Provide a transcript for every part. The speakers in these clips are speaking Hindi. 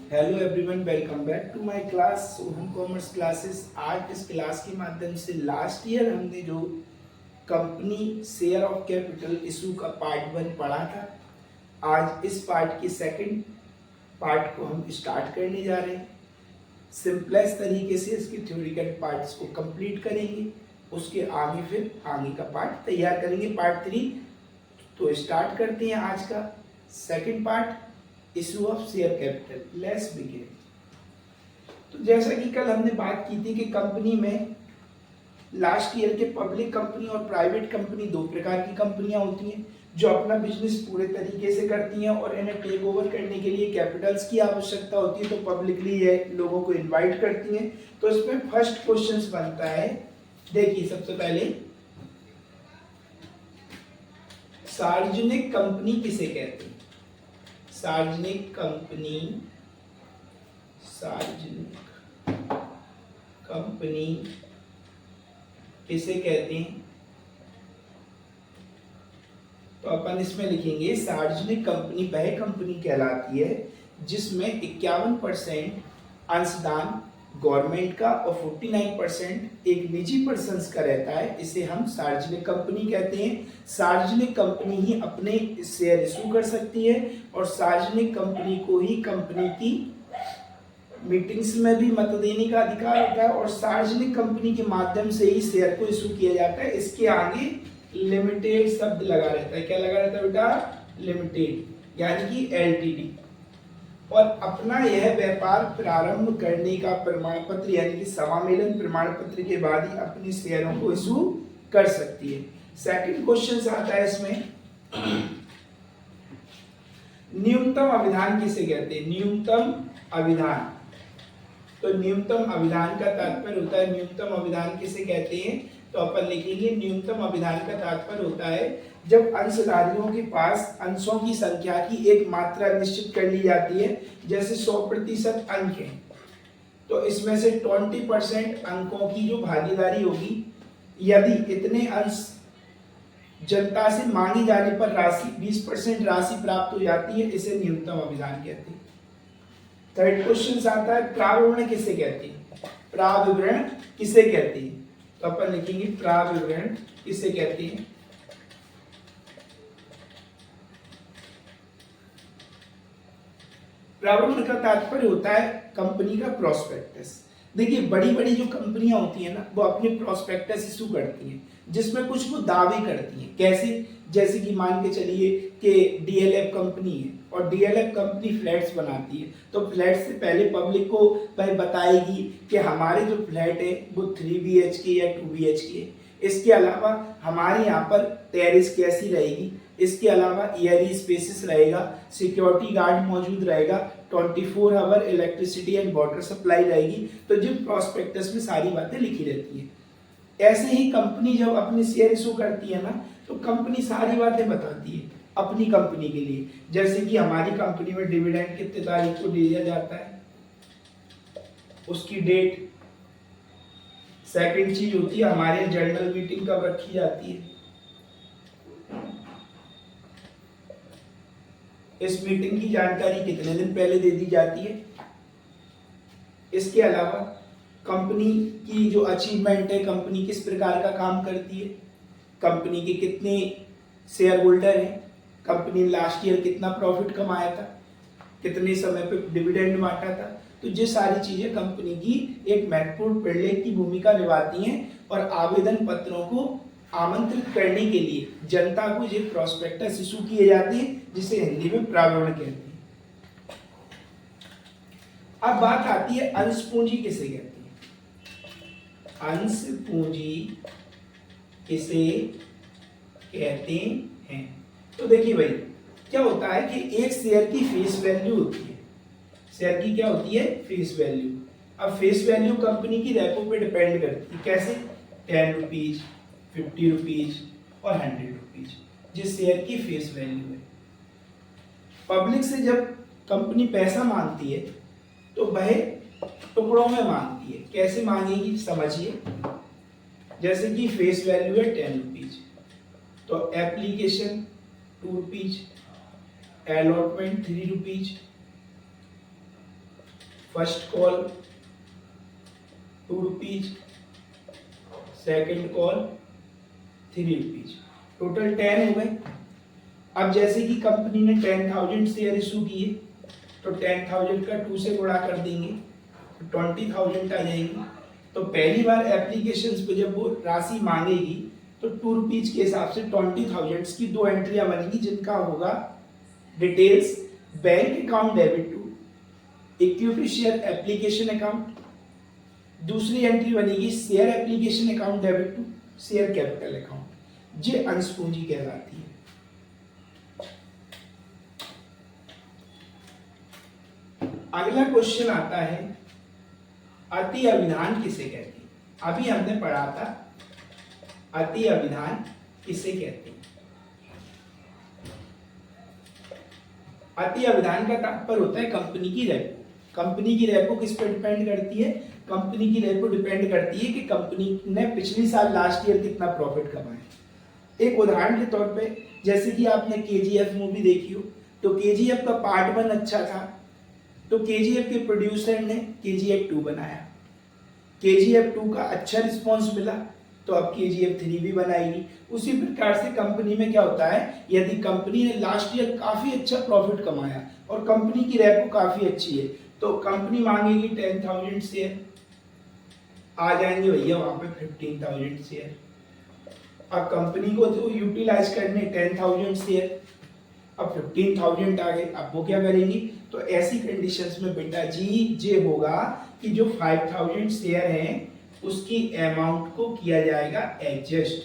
Hello everyone, welcome back to my class Soham commerce classes. आज इस क्लास के माध्यम से लास्ट ईयर हमने जो company share of capital issue का पार्ट 1 पढ़ा था, आज इस पार्ट के सेकंड पार्ट को हम स्टार्ट करने जा रहे हैं। सिंपलेस्ट तरीके से इसके थ्योरिटिकल पार्ट्स को कंप्लीट करेंगे, उसके आगे फिर आगे का पार्ट तैयार करेंगे, पार्ट 3। तो स्टार्ट करते हैं आज का second part, issue of share capital. Let's begin. तो जैसा कि कल हमने बात की थी कि कंपनी में लास्ट ईयर के पब्लिक कंपनी और प्राइवेट कंपनी दो प्रकार की कंपनियां होती हैं जो अपना बिजनेस पूरे तरीके से करती हैं और इन्हें टेक ओवर करने के लिए कैपिटल्स की आवश्यकता होती है, तो पब्लिकली ये लोगों को इनवाइट करती हैं। तो इसमें फर्स्ट क्वेश्चन बनता है, देखिए सबसे पहले सार्वजनिक कंपनी किसे कहते हैं? सार्वजनिक कंपनी, सार्वजनिक कंपनी किसे कहते हैं? तो अपन इसमें लिखेंगे सार्वजनिक कंपनी वह कंपनी कहलाती है जिसमें 51% अंशदान गवर्नमेंट का और 49% एक निजी पर्सन का रहता है। इसे हम सार्वजनिक कंपनी कहते हैं। सार्वजनिक कंपनी ही अपने शेयर इशू कर सकती है और सार्वजनिक कंपनी को ही कंपनी की मीटिंग्स में भी मत देने का अधिकार होता है और सार्वजनिक कंपनी के माध्यम से ही शेयर को इशू किया जाता है। इसके आगे लिमिटेड शब्द लगा रहता है। क्या लगा रहता है बेटा? लिमिटेड, यानी कि एलटीडी। और अपना यह व्यापार प्रारंभ करने का प्रमाण पत्र यानी कि समामेलन प्रमाण पत्र के बाद ही अपने शेयरों को इशू कर सकती है। सेकंड क्वेश्चन आता है इसमें, न्यूनतम अभिधान किसे कहते हैं? न्यूनतम अभिधान। तो न्यूनतम अभिधान का तात्पर्य होता है, न्यूनतम अभिधान किसे कहते हैं? तो अपन लिखेंगे न्यूनतम अभिधान का तात्पर्य होता है जब अंशधारियों के पास अंशों की संख्या की एक मात्रा निश्चित कर ली जाती है। जैसे 100% अंक है तो इसमें से 20% अंकों की जो भागीदारी होगी, यदि इतने अंश जनता से मांगी जाने पर राशि 20% राशि प्राप्त हो जाती है, इसे न्यूनतम अभिधान कहते हैं। थर्ड क्वेश्चन आता है, प्राविवरण किसे कहते हैं? प्राविवरण किसे कहते हैं? तो अपन लिखेंगे प्राविवरण किसे कहते हैं? प्राविवरण का तात्पर्य होता है कंपनी का प्रोस्पेक्टस। देखिए बड़ी बड़ी जो कंपनियां होती है ना, वो अपने प्रोस्पेक्टस इशू करती हैं जिसमें कुछ वो दावे करती हैं। कैसे? जैसे कि मान के चलिए कि डीएलएफ कंपनी है और डीएलएफ कंपनी फ्लैट्स बनाती है, तो फ्लैट से पहले पब्लिक को वह बताएगी कि हमारे जो फ्लैट है वो 3 BHK या 2 BHK है। इसके अलावा हमारे यहाँ पर टेरेस कैसी रहेगी, इसके अलावा एयरी स्पेसेस रहेगा, सिक्योरिटी गार्ड मौजूद रहेगा, 24 hour electricity and water supply रहेगी। तो जो प्रोस्पेक्टस में सारी बातें लिखी रहती है। ऐसे ही कंपनी जब अपने शेयर इशू करती है ना, तो कंपनी सारी बातें बताती है अपनी कंपनी के लिए। जैसे कि हमारी कंपनी में डिविडेंड कितने तारीख को दिया जाता है, उसकी डेट। सेकंड चीज होती है हमारे जनरल मीटिंग कब रखी जाती है, इस मीटिंग की जानकारी कितने दिन पहले दे दी जाती है। इसके अलावा कंपनी की जो अचीवमेंट है, कंपनी किस प्रकार का काम करती है, कंपनी के कितने शेयर होल्डर हैं, कंपनी ने लास्ट ईयर कितना प्रॉफिट कमाया था, कितने समय पे डिविडेंड बांटा था। तो ये सारी चीजें कंपनी की एक महत्वपूर्ण प्रलेख की भूमिका निभाती हैं और आवेदन पत्रों को आमंत्रित करने के लिए जनता को ये प्रोस्पेक्टस इशू किए जाते हैं, जिसे हिंदी में प्राविवरण कहते हैं। अब बात आती है अंश पूंजी किसे कहते हैं? अंश पूंजी किसे कहते हैं? तो देखिए भाई, क्या होता है कि एक शेयर की फेस वैल्यू होती है। शेयर की क्या होती है? Face value. अब फेस वैल्यू कंपनी की रेपो पे डिपेंड करती है। कैसे? 10 रुपीज, 50 रुपीज और 100 रुपीज, जिस शेयर की फेस वैल्यू है। पब्लिक से जब कंपनी पैसा मांगती है तो वह टुकड़ों में मांगती है। कैसे मांगेगी समझिए। जैसे कि फेस वैल्यू है 10 रुपीज, तो application 2 rupees, allotment 3 rupees, first call 2 rupees, second call 3 rupees, total 10 हो गए। अब जैसे कि कंपनी ने 10,000 शेयर इशू किए तो 10,000 का 2 से गुणा कर देंगे तो 20,000 आ जाएंगे। तो पहली बार एप्लीकेशंस पे जब वो राशि मांगेगी तो 2 रुपीज के हिसाब से 20,000 की 2 एंट्रियां बनेगी, जिनका होगा details bank account debit to equity share application account, दूसरी एंट्री बनेगी share application account debit to share capital account, ये अंश पूंजी कहलाती है। अगला क्वेश्चन आता है अति अभिधान किसे कहते हैं। अभी हमने पढ़ा था अति अभिधान किसे कहते हैं। अति अभिधान का तात्पर्य होता है कंपनी की रेपो। कंपनी की रेपो किस पर डिपेंड करती है? कंपनी की रेपो डिपेंड करती है कि कंपनी ने पिछली साल लास्ट ईयर कितना प्रॉफिट कमाया। एक उदाहरण के तौर पे जैसे कि आपने केजीएफ मूवी देखी हो तो केजीएफ का पार्ट 1 अच्छा था तो केजीएफ के प्रोड्यूसर ने केजीएफ 2 बनाया, केजीएफ 2 का अच्छा रिस्पांस मिला तो अब केजीएफ 3 भी बनाएगी। उसी प्रकार से कंपनी में क्या होता है, यदि कंपनी ने लास्ट ईयर काफी अच्छा प्रॉफिट कमाया और कंपनी की रेपो काफी अच्छी है तो कंपनी मांगेगी 10,000 शेयर, आ जाएंगे भैया वहां पे 15,000 शेयर। अब कंपनी को तो यूटिलाइज करने 10,000 शेयर, अब 15,000 आ गए, अब वो क्या करेंगी? तो ऐसी कंडीशंस में बेटा जी ये होगा कि जो 5,000 शेयर हैं उसकी अमाउंट को किया जाएगा एडजस्ट।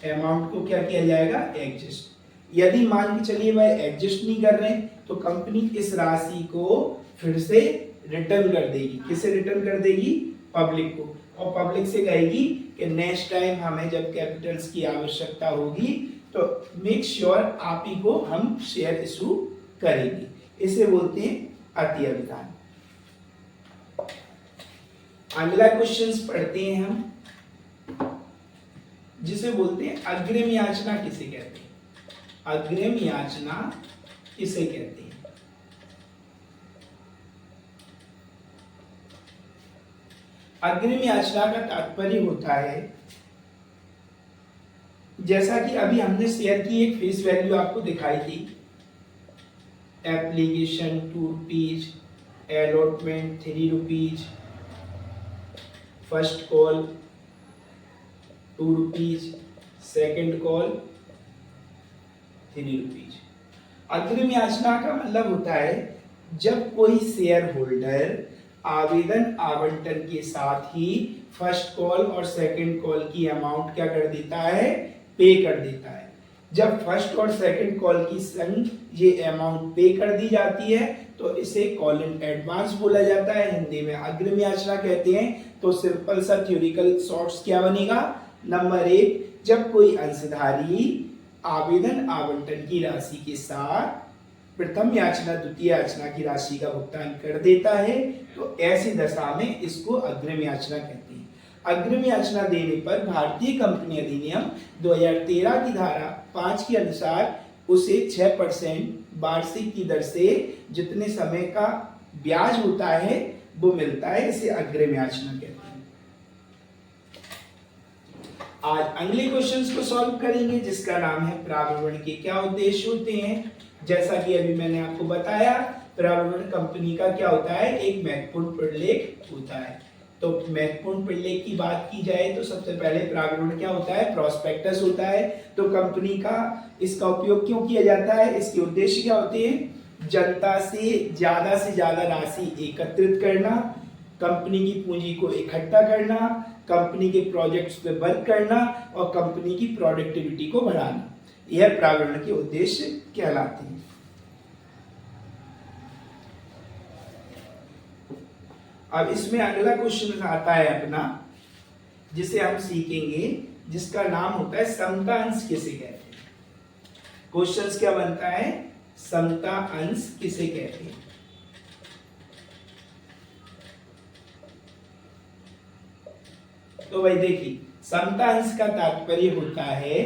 अमाउंट को क्या किया जाएगा? एडजस्ट। यदि मान के चलिए भाई एडजस्ट नहीं कर रहे तो कंपनी इस राशि को फिर से रिटर्न कर देगी। किसे रिटर्न कर देगी? पब्लिक को। और पब्लिक से कहेगी कि नेक्स्ट टाइम हमें जब कैपिटल्स की आवश्यकता होगी तो मेक श्योर आप ही को हम शेयर इशू करेंगे। इसे बोलते हैं अति अभिधान। अगला क्वेश्चन पढ़ते हैं हम, जिसे बोलते हैं अग्रिम याचना किसे कहते हैं। अग्रिम याचना किसे कहते हैं? अग्रिम याचना का तात्पर्य होता है, जैसा कि अभी हमने शेयर की एक फेस वैल्यू आपको दिखाई थी, application 2 rupees, allotment 3 rupees, first call 2 rupees, second call 3 rupees. अग्रिम याचना का मतलब होता है जब कोई शेयर होल्डर आवेदन आवंटन के साथ ही फर्स्ट कॉल और सेकंड कॉल की अमाउंट क्या कर देता है? पे कर देता है। जब फर्स्ट और सेकंड कॉल की संग ये अमाउंट पे कर दी जाती है तो इसे कॉल इन एडवांस बोला जाता है, हिंदी में अग्रिम याचना कहते हैं। तो सिंपल सा थ्योरिकल शॉर्ट्स क्या बनेगा? नंबर 1, जब कोई अंशधारी आवेदन आवंटन की राशि के साथ प्रथम याचना द्वितीय याचना की राशि का भुगतान कर देता है तो ऐसी दशा में इसको अग्रिम याचना कहते हैं। अग्रिम याचना देने पर भारतीय कंपनी अधिनियम 2013 की धारा 5 के अनुसार उसे 6% वार्षिक की दर से जितने समय का ब्याज होता है वो मिलता है। इसे अग्रिम याचना कहते हैं। आज अगले क्वेश्चंस को सॉल्व करेंगे जिसका नाम है प्राविवरण के क्या उद्देश्य होते हैं। जैसा कि अभी मैंने आपको बताया, प्राविवरण कंपनी का क्या होता है? एक महत्वपूर्ण प्रलेख होता है। तो महत्वपूर्ण प्रलेख की बात की जाए तो सबसे पहले प्राविवरण क्या होता है? प्रॉस्पेक्टस होता है। तो कंपनी का इसका उपयोग क्यों किया जाता है? इसके उद्देश्य क्या होते हैं? जनता से ज्यादा राशि एकत्रित करना, कंपनी की पूंजी को इकट्ठा करना, कंपनी के प्रोजेक्ट्स पे वर्क करना और कंपनी की प्रोडक्टिविटी को बढ़ाना, यह प्राविवरण के उद्देश्य कहलाते हैं। अब इसमें अगला क्वेश्चन आता है अपना, जिसे हम सीखेंगे, जिसका नाम होता है समता अंश किसे कहते हैं। क्वेश्चंस क्या बनता है? समता अंश किसे कहते हैं। तो भाई देखिए, समता अंश का तात्पर्य होता है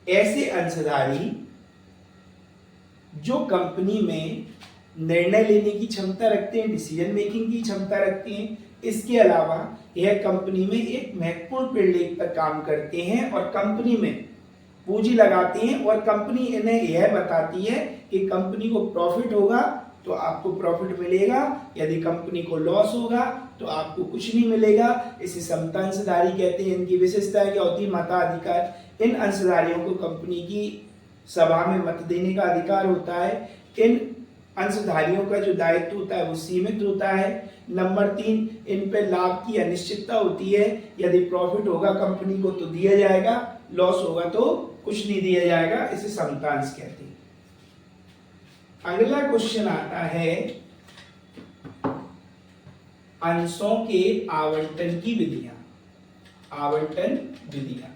ऐसे अंशधारी जो कंपनी में निर्णय लेने की क्षमता रखते हैं, डिसीजन मेकिंग की क्षमता रखते हैं। इसके अलावा यह कंपनी में एक महत्वपूर्ण पिंड पर काम करते हैं और कंपनी में पूंजी लगाते हैं और कंपनी इन्हें यह बताती है कि कंपनी को प्रॉफिट होगा तो आपको प्रॉफिट मिलेगा, यदि कंपनी को लॉस होगा तो आपको कुछ नहीं मिलेगा। इसे समता अंशधारी कहते हैं। इनकी विशेषता क्या होती है? मताधिकार। इन अंशधारियों को कंपनी की सभा में मत देने का अधिकार होता है। इन अंशधारियों का जो दायित्व होता है वो सीमित होता है। नंबर 3, इन पे लाभ की अनिश्चितता होती है। यदि प्रॉफिट होगा कंपनी को तो दिया जाएगा, लॉस होगा तो कुछ नहीं दिया जाएगा। इसे समतांश कहते हैं। अगला क्वेश्चन आता है अंशों के आवंटन की विधियां। आवंटन विधियां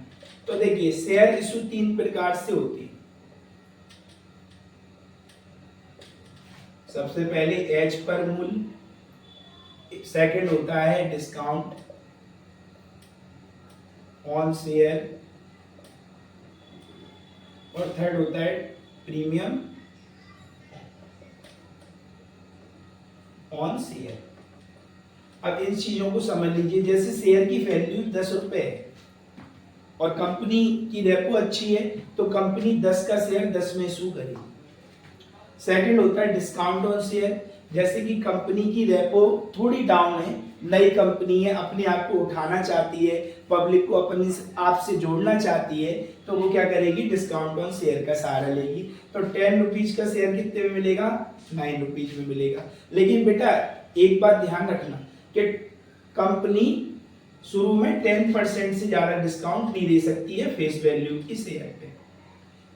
तो देखिए, शेयर इशू 3 प्रकार से होती है। सबसे पहले एज पर मूल्य, सेकंड होता है डिस्काउंट ऑन शेयर और थर्ड होता है प्रीमियम ऑन शेयर। अब इन चीजों को समझ लीजिए। जैसे शेयर की वैल्यू 10 रुपए है और कंपनी की रेपो अच्छी है तो कंपनी 10 का शेयर 10 में इशू करेगी। सेकंड होता है डिस्काउंट ऑन शेयर। जैसे कि कंपनी की रेपो थोड़ी डाउन है, नई कंपनी है, अपने आप को उठाना चाहती है, पब्लिक को अपने आप से जोड़ना चाहती है, तो वो क्या करेगी? डिस्काउंट ऑन शेयर का सहारा लेगी। तो 10 रुपीज का शेयर कितने में मिलेगा? 9 रुपीज में मिलेगा। लेकिन बेटा एक बात ध्यान रखना कि कंपनी शुरू में 10% से ज्यादा डिस्काउंट नहीं दे सकती है फेस वैल्यू की शेयर पे।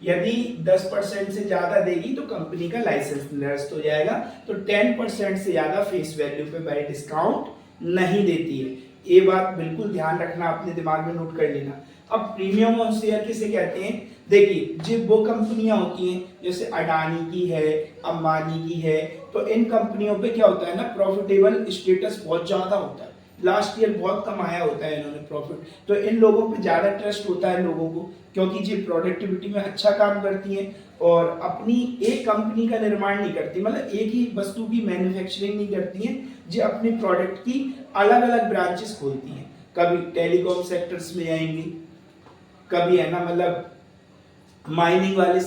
यदि 10% से ज्यादा देगी तो कंपनी का लाइसेंस निरस्त हो जाएगा। तो 10% से ज्यादा फेस वैल्यू पे बाय डिस्काउंट नहीं देती है। ये बात बिल्कुल ध्यान रखना, अपने दिमाग में नोट कर लेना। अब प्रीमियम ऑन शेयर किसे कहते हैं? देखिए, जो वो कंपनियां होती हैं जैसे अडानी की है, अंबानी की है, तो इन कंपनियों पे क्या होता है ना, प्रॉफिटेबल स्टेटस बहुत ज्यादा होता है। लास्ट ईयर बहुत कमाया होता है इन्होंने प्रॉफिट, तो इन लोगों पे ज्यादा ट्रस्ट होता है लोगों को, क्योंकि ये प्रोडक्टिविटी में अच्छा काम करती हैं और अपनी एक कंपनी का निर्माण नहीं करती, मतलब एक ही वस्तु की मैन्युफैक्चरिंग नहीं करती हैं, जो अपनी प्रोडक्ट की अलग अलग ब्रांचेस खोलती हैं। कभी टेलीकॉम सेक्टर्स में जाएंगी, कभी है ना मतलब माइनिंग वाले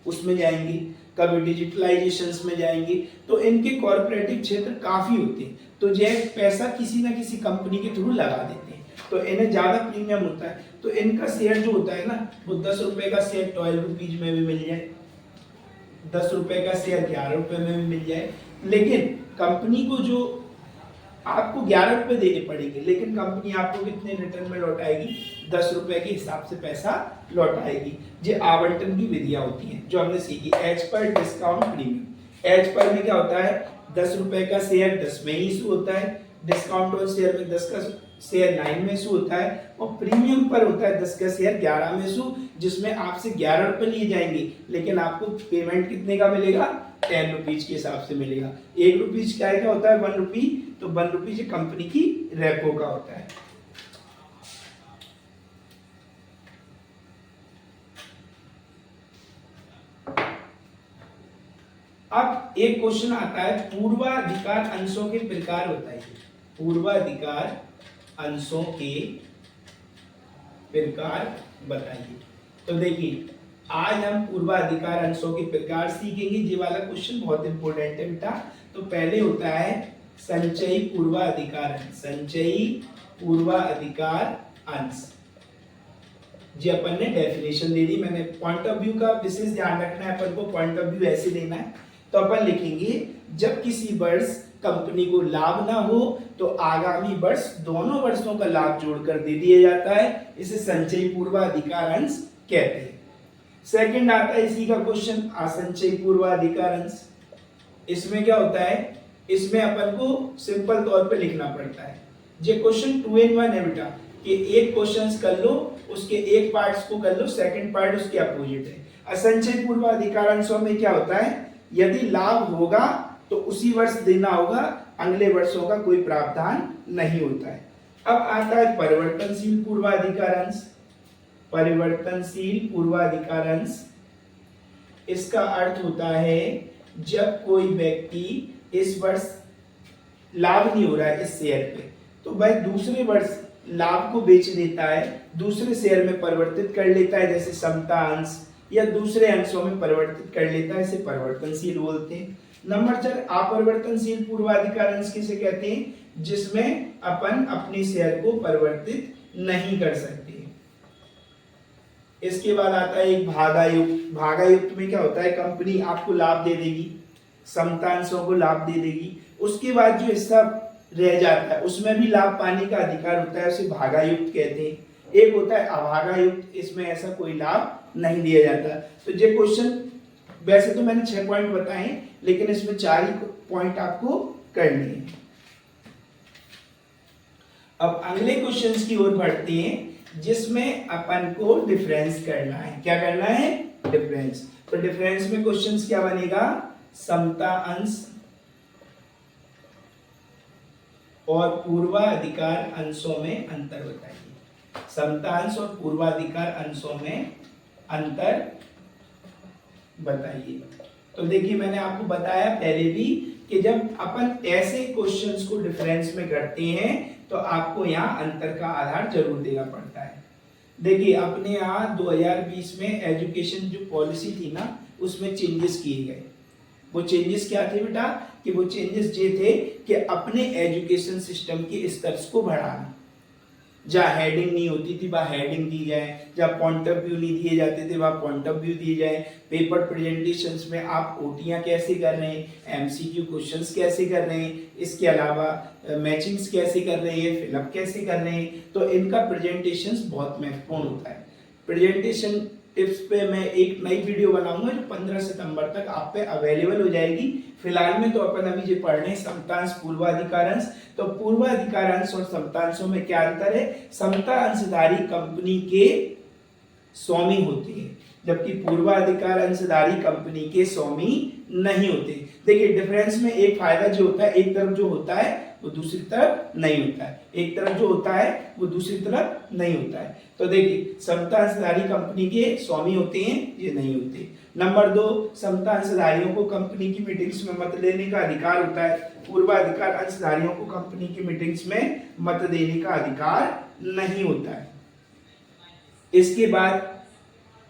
उसमें जाएंगी, कभी डिजिटलाइजेशंस में जाएंगी। तो इनके कॉर्पोरेटिव क्षेत्र काफी होते हैं, तो ये पैसा किसी ना किसी कंपनी के थ्रू लगा देते हैं, तो इन्हें ज्यादा प्रीमियम होता है। तो इनका शेयर जो होता है ना, वो 10 रुपए का शेयर 12 रुपीज में भी मिल जाए, 10 रुपए का शेयर 11 रुपए में भी मिल जाए। लेकिन कंपनी को जो आपको 11 रुपए देने पड़ेंगे, लेकिन कंपनी आपको कितने रिटर्न में लौटाएगी? 10 रुपए के हिसाब से पैसा लौटाएगी। ये आवंटन की विधियां होती हैं जो हमने सीखी। As per discount premium. As per में क्या होता है? 10 रुपए का शेयर 10 में ही इशू होता है, डिस्काउंट ऑन शेयर में 10 का शेयर 9 में इशू होता है, और प्रीमियम पर होता है 10 का शेयर 11 में इशू, जिसमें आपसे 11 रुपए लिए जाएंगे, लेकिन आपको पेमेंट कितने का मिलेगा? 10 रुपीज के हिसाब से मिलेगा। 1 रुपीज क्या होता है? 1 रुपी, तो 1 रुपीज कंपनी की रेपो का होता है। अब एक क्वेश्चन आता है, पूर्वाधिकार अंशों के प्रकार बताइए। पूर्वाधिकार अंशों के प्रकार बताइए। तो देखिए, आज हम पूर्वाधिकार अंशों के प्रकार सीखेंगे। ये वाला क्वेश्चन बहुत इंपॉर्टेंट है बेटा। तो पहले होता है संचयी पूर्वाधिकार अंश। संचयी पूर्वाधिकार अंश, जी अपन ने डेफिनेशन दे दी। मैंने पॉइंट ऑफ व्यू का विशेष ध्यान रखना है, अपन को पॉइंट ऑफ व्यू ऐसे देना है। तो अपन लिखेंगे, जब किसी वर्ष कंपनी को लाभ ना हो तो आगामी वर्ष दोनों वर्षों का लाभ जोड़कर दे दिया जाता है, इसे संचयी पूर्वाधिकार अंश कहते हैं। सेकंड आता है इसी का क्वेश्चन, असंचयी पूर्वाधिकार अंश। इसमें क्या होता है? इसमें अपन को सिंपल तौर पे लिखना पड़ता है। ये क्वेश्चन 2 in 1 है बेटा, कि एक क्वेश्चन कर लो, उसके एक पार्ट्स को कर लो, सेकंड पार्ट उसके अपोजिट है। असंचयी पूर्वाधिकार अंशों में क्या होता है? यदि लाभ होगा तो उसी वर्ष देना होगा, अगले वर्षों का कोई प्रावधान नहीं होता है। अब आता है परिवर्तनशील पूर्वाधिकार अंश। परिवर्तनशील पूर्वाधिकार अंश, इसका अर्थ होता है जब कोई व्यक्ति इस वर्ष लाभ नहीं हो रहा है इस शेयर पे, तो वह दूसरे वर्ष लाभ को बेच देता है, दूसरे शेयर में परिवर्तित कर लेता है, जैसे समता अंश, या दूसरे अंशों में परिवर्तित कर लेता है, इसे परिवर्तनशील बोलते हैं। नंबर 4, अपरिवर्तनशील पूर्वाधिकार अंश किसे कहते हैं? जिसमें अपन अपने शेयर को परिवर्तित नहीं कर सकते। इसके बाद आता है एक भागायुक्त। भागायुक्त में क्या होता है? कंपनी आपको लाभ दे देगी, समतांशों को लाभ दे देगी, उसके बाद जो हिस्सा रह जाता है उसमें भी लाभ पाने का अधिकार होता है, उसे भागायुक्त कहते हैं। एक होता है अभागायुक्त, इसमें ऐसा कोई लाभ नहीं दिया जाता। तो ये क्वेश्चन, वैसे तो मैंने 6 पॉइंट बताए, लेकिन इसमें 4 ही पॉइंट आपको करने हैं। अब अगले क्वेश्चंस की ओर बढ़ते हैं, जिसमें अपन को डिफरेंस करना है। क्या करना है? डिफरेंस। तो डिफरेंस में क्वेश्चंस क्या बनेगा? समता अंश और पूर्वाधिकार अंशों में अंतर बताइए। समता अंश और पूर्वाधिकार अंशों में अंतर बताइए। तो देखिए, मैंने आपको बताया पहले भी कि जब अपन ऐसे क्वेश्चंस को डिफरेंस में करते हैं तो आपको यहाँ अंतर का आधार जरूर देना पड़ता है। देखिए, अपने यहाँ 2020 में एजुकेशन जो पॉलिसी थी ना, उसमें चेंजेस किए गए। वो चेंजेस क्या थे बेटा? कि वो चेंजेस ये थे कि अपने एजुकेशन सिस्टम के स्तर को बढ़ाना। जहाँ हेडिंग नहीं होती थी वहाँ हेडिंग दी जाए, जहाँ पॉइंट ऑफ व्यू नहीं दिए जाते थे वहाँ पॉइंट ऑफ व्यू दिए जाए, पेपर प्रेजेंटेशंस में आप ओटियाँ कैसे कर रहे हैं, एमसीक्यू क्वेश्चंस कैसे कर रहे हैं, इसके अलावा मैचिंग्स कैसे कर रहे हैं, फिलअप कैसे कर रहे हैं, तो इनका प्रेजेंटेशंस बहुत महत्वपूर्ण होता है। प्रेजेंटेशन टिप्स पे मैं एक नई वीडियो बनाऊंगा जो 15 सितंबर तक आप पे अवेलेबल हो जाएगी। फिलहाल में तो अपन अभी जो पढ़ रहे हैं समतांश पूर्वाधिकारांश, तो पूर्वाधिकारांश और समतांशों में क्या अंतर है? समता अंशधारी कंपनी के स्वामी होते हैं, जबकि पूर्वाधिकार अंशधारी कंपनी के स्वामी नहीं होते। देखिए, डिफरेंस में एक फायदा जो होता है, एक तरफ जो होता है वो दूसरी तरफ नहीं होता है, एक तरफ जो होता है वो दूसरी तरफ नहीं होता है। तो देखिए, समता अंशधारी कंपनी के स्वामी होते हैं, ये नहीं होते। नंबर 2, समता अंशधारियों को कंपनी की मीटिंग्स में मत लेने का अधिकार होता है, पूर्वाधिकार अंशधारियों को कंपनी की मीटिंग्स में मत देने का अधिकार नहीं होता है। इसके बाद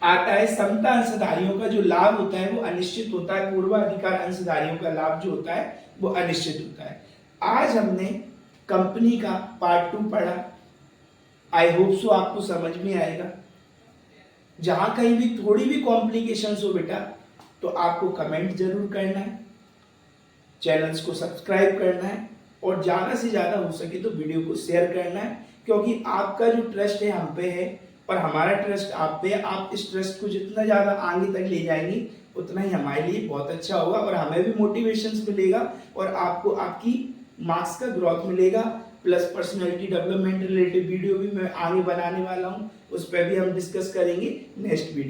आता है समता अंशधारियों का जो लाभ होता है वो अनिश्चित होता है, पूर्वाधिकार अंशधारियों का लाभ जो होता है वो अनिश्चित होता है। आज हमने कंपनी का पार्ट 2 पढ़ा, आई होप सो आपको समझ में आएगा। जहां कहीं भी थोड़ी भी कॉम्प्लिकेशंस हो बेटा, तो आपको कमेंट जरूर करना है, चैनल्स को सब्सक्राइब करना है, और ज्यादा से ज्यादा हो सके तो वीडियो को शेयर करना है, क्योंकि आपका जो ट्रस्ट है हम पे है और हमारा ट्रस्ट आप पे है। आप इस ट्रस्ट को जितना ज्यादा आगे तक ले जाएंगे उतना ही हमारे लिए बहुत अच्छा होगा, और हमें भी मोटिवेशन मिलेगा, और आपको आपकी मार्क्स का ग्रोथ मिलेगा, plus personality development related video भी मैं आगे बनाने वाला हूं, उस पर भी हम डिस्कस करेंगे नेक्स्ट वीडियो।